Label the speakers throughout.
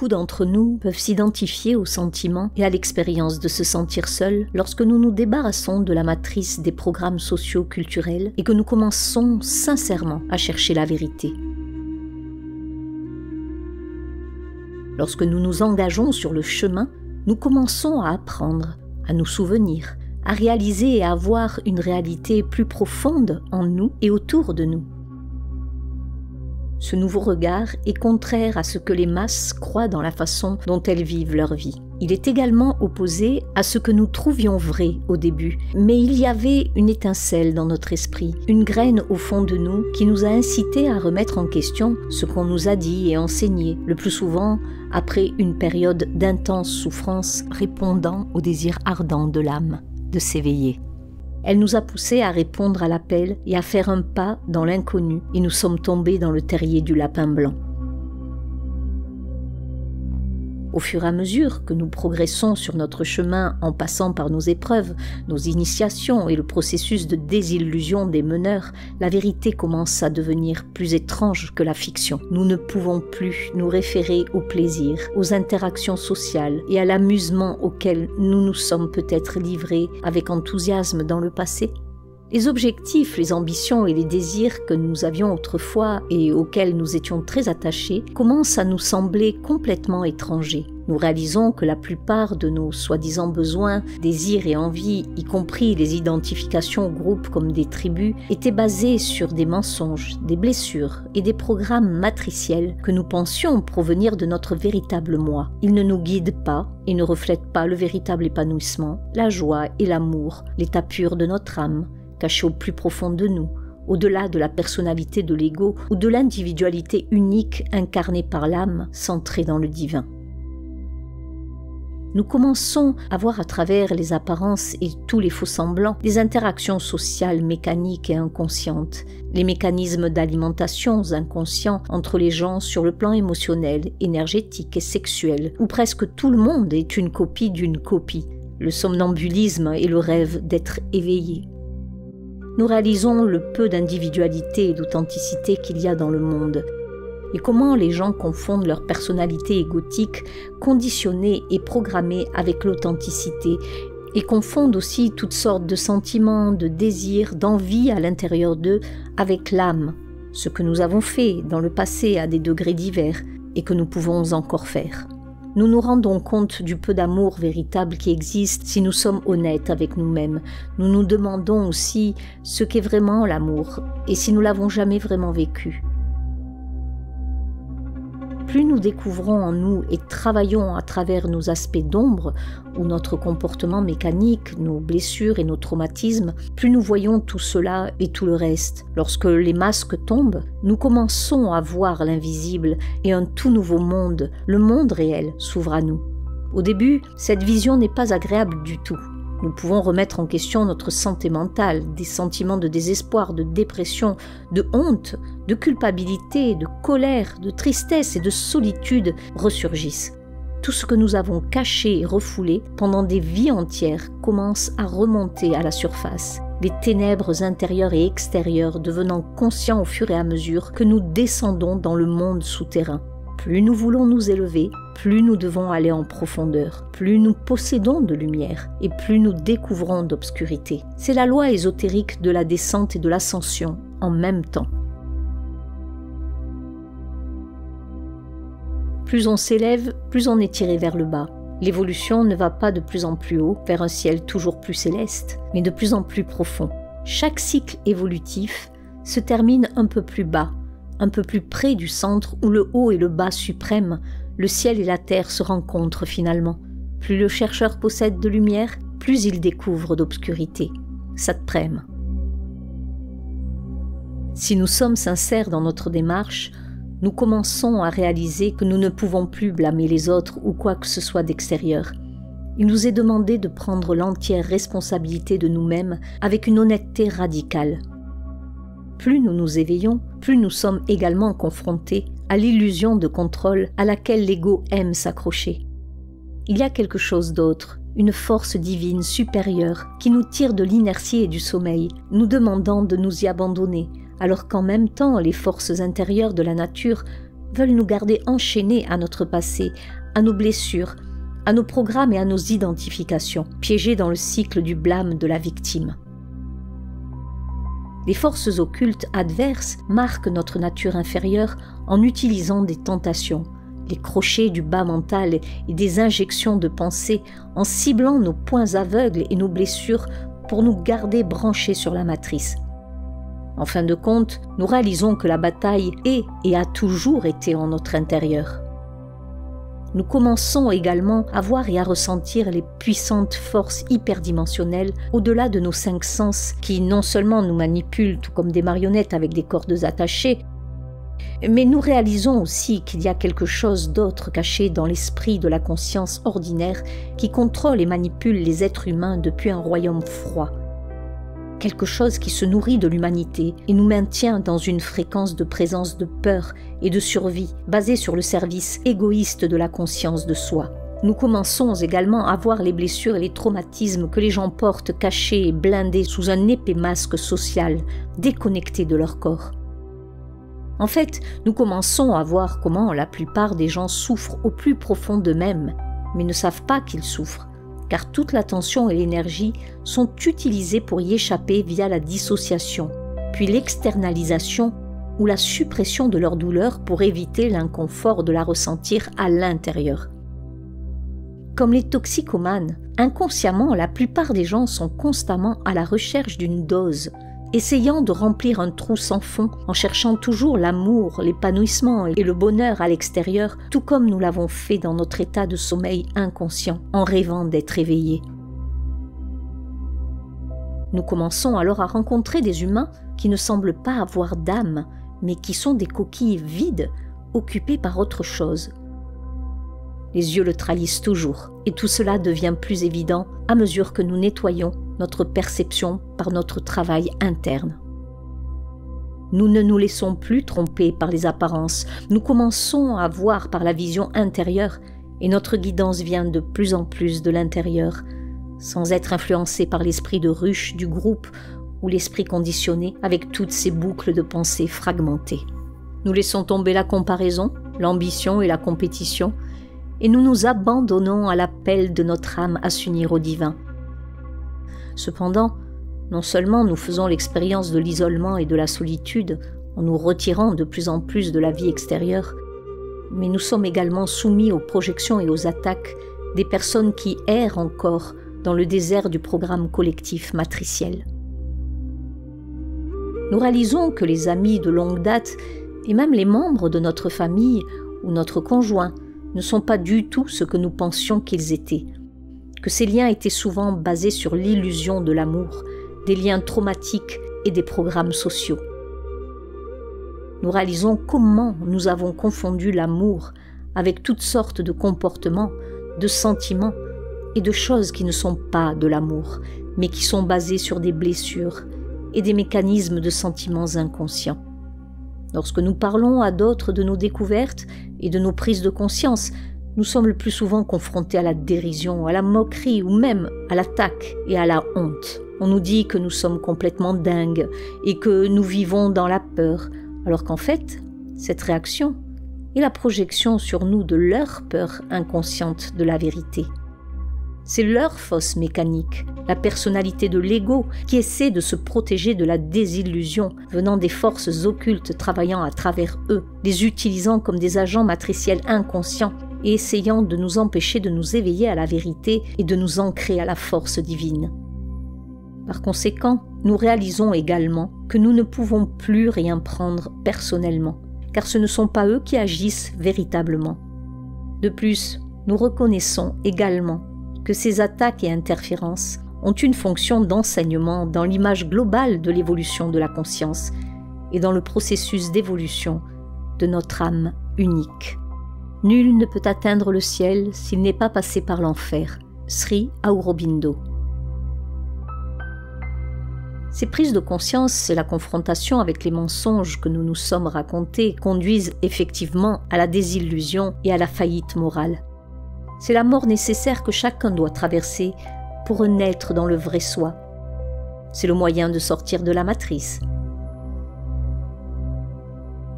Speaker 1: Beaucoup d'entre nous peuvent s'identifier au sentiment et à l'expérience de se sentir seul lorsque nous nous débarrassons de la matrice des programmes socio-culturels et que nous commençons sincèrement à chercher la vérité. Lorsque nous nous engageons sur le chemin, nous commençons à apprendre, à nous souvenir, à réaliser et à avoir une réalité plus profonde en nous et autour de nous. Ce nouveau regard est contraire à ce que les masses croient dans la façon dont elles vivent leur vie. Il est également opposé à ce que nous trouvions vrai au début, mais il y avait une étincelle dans notre esprit, une graine au fond de nous qui nous a incités à remettre en question ce qu'on nous a dit et enseigné, le plus souvent après une période d'intense souffrance répondant au désir ardent de l'âme de s'éveiller. Elle nous a poussés à répondre à l'appel et à faire un pas dans l'inconnu, et nous sommes tombés dans le terrier du lapin blanc. Au fur et à mesure que nous progressons sur notre chemin en passant par nos épreuves, nos initiations et le processus de désillusion des meneurs, la vérité commence à devenir plus étrange que la fiction. Nous ne pouvons plus nous référer au plaisir, aux interactions sociales et à l'amusement auquel nous nous sommes peut-être livrés avec enthousiasme dans le passé. Les objectifs, les ambitions et les désirs que nous avions autrefois et auxquels nous étions très attachés commencent à nous sembler complètement étrangers. Nous réalisons que la plupart de nos soi-disant besoins, désirs et envies, y compris les identifications au groupe comme des tribus, étaient basés sur des mensonges, des blessures et des programmes matriciels que nous pensions provenir de notre véritable moi. Ils ne nous guident pas et ne reflètent pas le véritable épanouissement, la joie et l'amour, l'état pur de notre âme, caché au plus profond de nous, au-delà de la personnalité de l'ego ou de l'individualité unique incarnée par l'âme centrée dans le divin. Nous commençons à voir à travers les apparences et tous les faux-semblants des interactions sociales mécaniques et inconscientes, les mécanismes d'alimentation inconscients entre les gens sur le plan émotionnel, énergétique et sexuel, où presque tout le monde est une copie d'une copie, le somnambulisme et le rêve d'être éveillé. Nous réalisons le peu d'individualité et d'authenticité qu'il y a dans le monde, et comment les gens confondent leur personnalité égotique, conditionnée et programmée avec l'authenticité, et confondent aussi toutes sortes de sentiments, de désirs, d'envie à l'intérieur d'eux avec l'âme, ce que nous avons fait dans le passé à des degrés divers et que nous pouvons encore faire. Nous nous rendons compte du peu d'amour véritable qui existe si nous sommes honnêtes avec nous-mêmes. Nous nous demandons aussi ce qu'est vraiment l'amour et si nous l'avons jamais vraiment vécu. Plus nous découvrons en nous et travaillons à travers nos aspects d'ombre ou notre comportement mécanique, nos blessures et nos traumatismes, plus nous voyons tout cela et tout le reste. Lorsque les masques tombent, nous commençons à voir l'invisible et un tout nouveau monde, le monde réel, s'ouvre à nous. Au début, cette vision n'est pas agréable du tout. Nous pouvons remettre en question notre santé mentale, des sentiments de désespoir, de dépression, de honte, de culpabilité, de colère, de tristesse et de solitude ressurgissent. Tout ce que nous avons caché et refoulé pendant des vies entières commence à remonter à la surface, les ténèbres intérieures et extérieures devenant conscients au fur et à mesure que nous descendons dans le monde souterrain. Plus nous voulons nous élever, plus nous devons aller en profondeur, plus nous possédons de lumière et plus nous découvrons d'obscurité. C'est la loi ésotérique de la descente et de l'ascension en même temps. Plus on s'élève, plus on est tiré vers le bas. L'évolution ne va pas de plus en plus haut vers un ciel toujours plus céleste, mais de plus en plus profond. Chaque cycle évolutif se termine un peu plus bas, un peu plus près du centre où le haut et le bas suprême, le ciel et la terre se rencontrent finalement. Plus le chercheur possède de lumière, plus il découvre d'obscurité. Satprem. Si nous sommes sincères dans notre démarche, nous commençons à réaliser que nous ne pouvons plus blâmer les autres ou quoi que ce soit d'extérieur. Il nous est demandé de prendre l'entière responsabilité de nous-mêmes avec une honnêteté radicale. Plus nous nous éveillons, plus nous sommes également confrontés à l'illusion de contrôle à laquelle l'ego aime s'accrocher. Il y a quelque chose d'autre, une force divine supérieure qui nous tire de l'inertie et du sommeil, nous demandant de nous y abandonner, alors qu'en même temps les forces intérieures de la nature veulent nous garder enchaînés à notre passé, à nos blessures, à nos programmes et à nos identifications, piégés dans le cycle du blâme de la victime. Les forces occultes adverses marquent notre nature inférieure en utilisant des tentations, les crochets du bas mental et des injections de pensée, en ciblant nos points aveugles et nos blessures pour nous garder branchés sur la matrice. En fin de compte, nous réalisons que la bataille est et a toujours été en notre intérieur. Nous commençons également à voir et à ressentir les puissantes forces hyperdimensionnelles au-delà de nos 5 sens qui non seulement nous manipulent tout comme des marionnettes avec des cordes attachées, mais nous réalisons aussi qu'il y a quelque chose d'autre caché dans l'esprit de la conscience ordinaire qui contrôle et manipule les êtres humains depuis un royaume froid. Quelque chose qui se nourrit de l'humanité et nous maintient dans une fréquence de présence de peur et de survie basée sur le service égoïste de la conscience de soi. Nous commençons également à voir les blessures et les traumatismes que les gens portent cachés et blindés sous un épais masque social, déconnectés de leur corps. En fait, nous commençons à voir comment la plupart des gens souffrent au plus profond d'eux-mêmes, mais ne savent pas qu'ils souffrent, car toute l'attention et l'énergie sont utilisées pour y échapper via la dissociation, puis l'externalisation ou la suppression de leur douleur pour éviter l'inconfort de la ressentir à l'intérieur. Comme les toxicomanes, inconsciemment, la plupart des gens sont constamment à la recherche d'une dose, essayant de remplir un trou sans fond en cherchant toujours l'amour, l'épanouissement et le bonheur à l'extérieur, tout comme nous l'avons fait dans notre état de sommeil inconscient, en rêvant d'être éveillés. Nous commençons alors à rencontrer des humains qui ne semblent pas avoir d'âme, mais qui sont des coquilles vides, occupées par autre chose. Les yeux le trahissent toujours, et tout cela devient plus évident à mesure que nous nettoyons notre perception par notre travail interne. Nous ne nous laissons plus tromper par les apparences, nous commençons à voir par la vision intérieure et notre guidance vient de plus en plus de l'intérieur, sans être influencée par l'esprit de ruche du groupe ou l'esprit conditionné avec toutes ces boucles de pensée fragmentées. Nous laissons tomber la comparaison, l'ambition et la compétition et nous nous abandonnons à l'appel de notre âme à s'unir au divin. Cependant, non seulement nous faisons l'expérience de l'isolement et de la solitude en nous retirant de plus en plus de la vie extérieure, mais nous sommes également soumis aux projections et aux attaques des personnes qui errent encore dans le désert du programme collectif matriciel. Nous réalisons que les amis de longue date et même les membres de notre famille ou notre conjoint ne sont pas du tout ce que nous pensions qu'ils étaient, que ces liens étaient souvent basés sur l'illusion de l'amour, des liens traumatiques et des programmes sociaux. Nous réalisons comment nous avons confondu l'amour avec toutes sortes de comportements, de sentiments et de choses qui ne sont pas de l'amour, mais qui sont basées sur des blessures et des mécanismes de sentiments inconscients. Lorsque nous parlons à d'autres de nos découvertes et de nos prises de conscience, nous sommes le plus souvent confrontés à la dérision, à la moquerie ou même à l'attaque et à la honte. On nous dit que nous sommes complètement dingues et que nous vivons dans la peur, alors qu'en fait, cette réaction est la projection sur nous de leur peur inconsciente de la vérité. C'est leur fausse mécanique, la personnalité de l'ego qui essaie de se protéger de la désillusion venant des forces occultes travaillant à travers eux, les utilisant comme des agents matriciels inconscients et essayant de nous empêcher de nous éveiller à la vérité et de nous ancrer à la force divine. Par conséquent, nous réalisons également que nous ne pouvons plus rien prendre personnellement, car ce ne sont pas eux qui agissent véritablement. De plus, nous reconnaissons également que ces attaques et interférences ont une fonction d'enseignement dans l'image globale de l'évolution de la conscience et dans le processus d'évolution de notre âme unique. Nul ne peut atteindre le ciel s'il n'est pas passé par l'enfer. Sri Aurobindo. Ces prises de conscience et la confrontation avec les mensonges que nous nous sommes racontés conduisent effectivement à la désillusion et à la faillite morale. C'est la mort nécessaire que chacun doit traverser pour renaître dans le vrai soi. C'est le moyen de sortir de la matrice.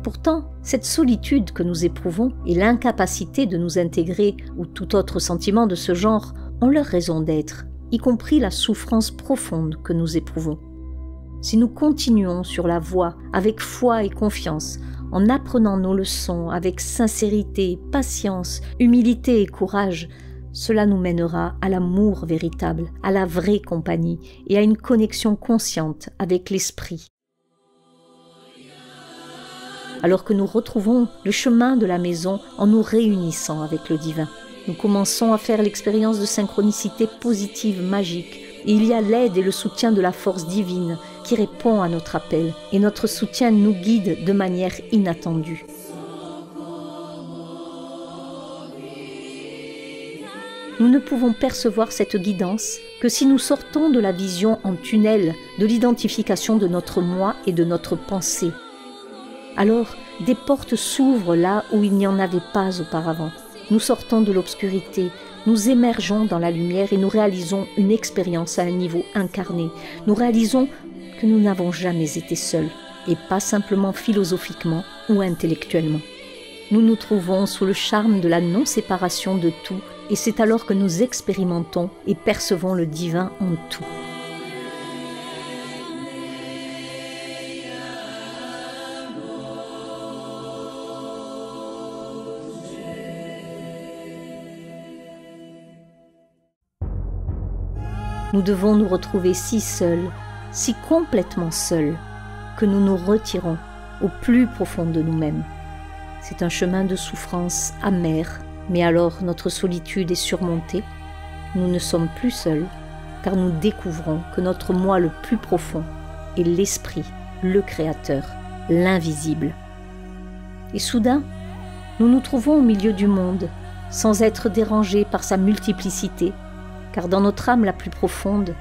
Speaker 1: Pourtant, cette solitude que nous éprouvons et l'incapacité de nous intégrer ou tout autre sentiment de ce genre ont leur raison d'être, y compris la souffrance profonde que nous éprouvons. Si nous continuons sur la voie avec foi et confiance, en apprenant nos leçons avec sincérité, patience, humilité et courage, cela nous mènera à l'amour véritable, à la vraie compagnie et à une connexion consciente avec l'esprit. Alors que nous retrouvons le chemin de la maison en nous réunissant avec le divin, nous commençons à faire l'expérience de synchronicité positive magique. Et il y a l'aide et le soutien de la force divine qui répond à notre appel, et notre soutien nous guide de manière inattendue. Nous ne pouvons percevoir cette guidance que si nous sortons de la vision en tunnel de l'identification de notre moi et de notre pensée. Alors, des portes s'ouvrent là où il n'y en avait pas auparavant. Nous sortons de l'obscurité, nous émergeons dans la lumière et nous réalisons une expérience à un niveau incarné. Nous réalisons que nous n'avons jamais été seuls, et pas simplement philosophiquement ou intellectuellement. Nous nous trouvons sous le charme de la non-séparation de tout, et c'est alors que nous expérimentons et percevons le divin en tout. Nous devons nous retrouver si seuls, si complètement seuls, que nous nous retirons au plus profond de nous-mêmes. C'est un chemin de souffrance amère, mais alors notre solitude est surmontée. Nous ne sommes plus seuls, car nous découvrons que notre moi le plus profond est l'esprit, le créateur, l'invisible. Et soudain, nous nous trouvons au milieu du monde, sans être dérangés par sa multiplicité, car dans notre âme la plus profonde,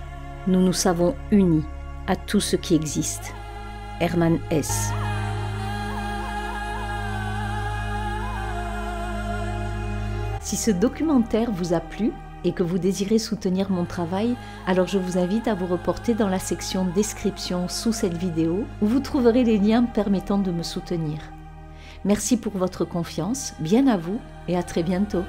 Speaker 1: nous nous savons unis à tout ce qui existe. Hermann Hesse. Si ce documentaire vous a plu et que vous désirez soutenir mon travail, alors je vous invite à vous reporter dans la section description sous cette vidéo où vous trouverez les liens permettant de me soutenir. Merci pour votre confiance, bien à vous et à très bientôt.